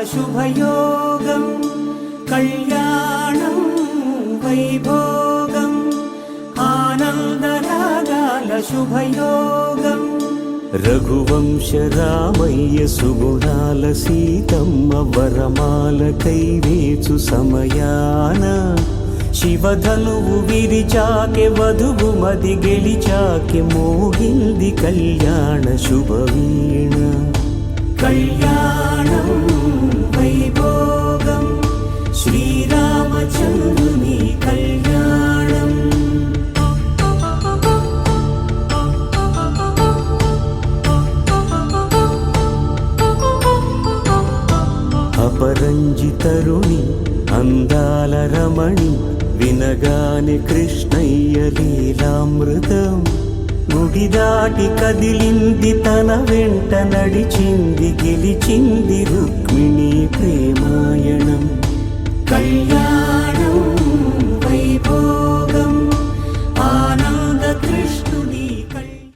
శుభయోగం కళ్యాణం వైభోగం ఆనందరాగాల శుభయోగం రఘువంశ రామయ్య సుగుణాల సీతమ్మ వరమాల కైవేచు సమయాన శివధనువు విరిచాకె వధువు మది గెలిచాకె మోగింది కళ్యాణ శుభవీణ కళ్యాణం వైభోగం శ్రీరామచంద్రుని కళ్యాణం అపరంజితరుణి అందాల రమణి వినగానే కృష్ణయ్య లీలామృతం గుడి దాటి కదిలింది తన వెంట నడిచింది గెలిచింది రుక్మిణి ప్రేమాయణం కళ్యాణ